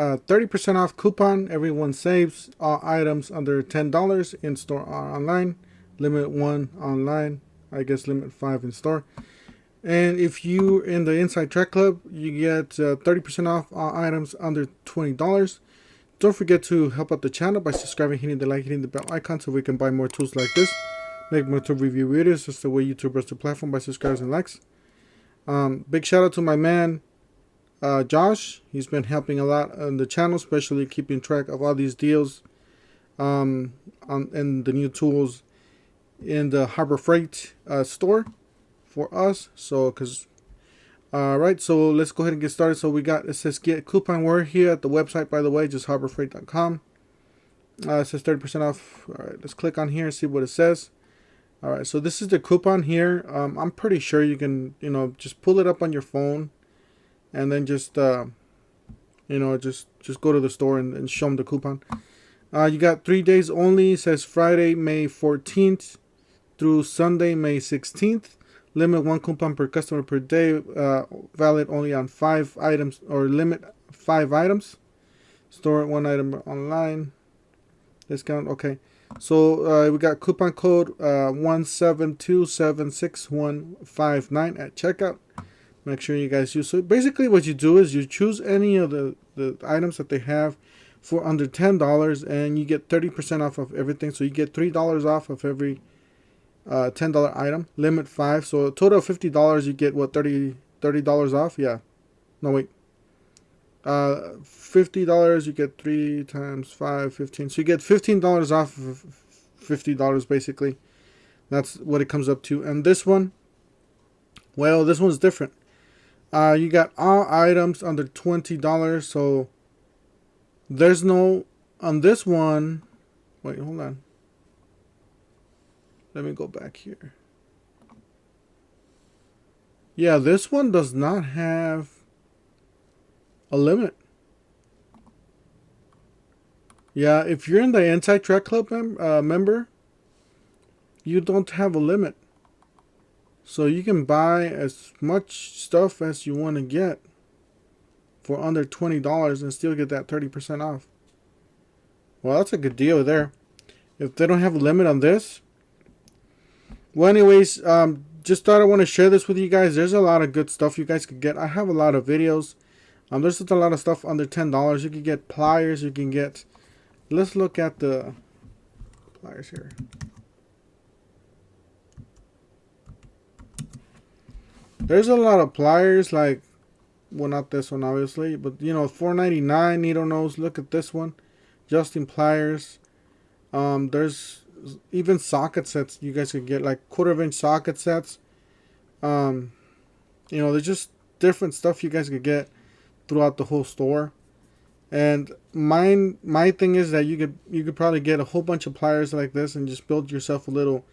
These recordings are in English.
30% off coupon. Everyone saves. All items under $10 in store or online. Limit 1 online. I guess limit 5 in store. And if you're in the Inside Track Club, you get 30% off all items under $20. Don't forget to help out the channel by subscribing, hitting the like, hitting the bell icon so we can buy more tools like this. Make more tool review videos. That's the way YouTube runs the platform, by subscribers and likes. Big shout out to my man, Josh. He's been helping a lot on the channel, especially keeping track of all these deals and the new tools in the Harbor Freight store for us. So, right, so let's go ahead and get started. So we got, it says get coupon. We're here at the website, by the way, just harborfreight.com. It says 30% off. All right, let's click on here and see what it says. All right, so this is the coupon here. I'm pretty sure you can, just pull it up on your phone and then just, just go to the store and show them the coupon. You got 3 days only. It says Friday, May 14th through Sunday, May 16th. Limit 1 coupon per customer per day. Valid only on 5 items, or limit 5 items. Store 1 item online. Discount. Okay. So we got coupon code 172766159 at checkout. Make sure you guys use. So basically what you do is you choose any of the items that they have for under $10 and you get 30% off of everything. So you get $3 off of every $10 item. Limit 5. So a total of $50, you get what, $30 off? Yeah. No, wait. $50, you get 3 times 5, 15. So you get $15 off of $50 basically. That's what it comes up to. And this one, well, this one's different. You got all items under $20. So there's no, on this one, wait, hold on. Let me go back here. Yeah, this one does not have a limit. Yeah, if you're in the Inside Track Club member, you don't have a limit. So you can buy as much stuff as you want to get for under $20 and still get that 30% off. Well, that's a good deal there. If they don't have a limit on this. Well, anyways, just thought I want to share this with you guys. There's a lot of good stuff you guys could get. I have a lot of videos. There's just a lot of stuff under $10. You can get pliers. You can get. Let's look at the pliers here. There's a lot of pliers, like, well, not this one obviously, but $4.99 needle nose. Look at this one, Justin pliers. There's even socket sets you guys could get, like 1/4 inch socket sets. There's just different stuff you guys could get throughout the whole store. And my thing is that you could probably get a whole bunch of pliers like this and just build yourself a little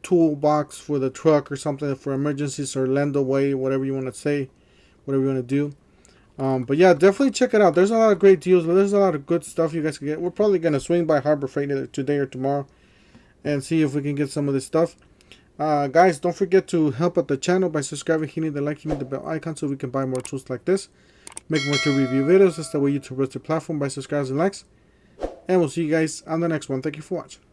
toolbox for the truck or something for emergencies, or lend away, whatever you want to say, whatever you want to do. But yeah, definitely check it out. There's a lot of great deals, but there's a lot of good stuff you guys can get. We're probably going to swing by Harbor Freight either today or tomorrow and see if we can get some of this stuff. Guys, don't forget to help out the channel by subscribing, hitting the like, hitting the bell icon so we can buy more tools like this. Make more tool review videos. That's the way YouTube runs the platform, by subscribers and likes. And we'll see you guys on the next one. Thank you for watching.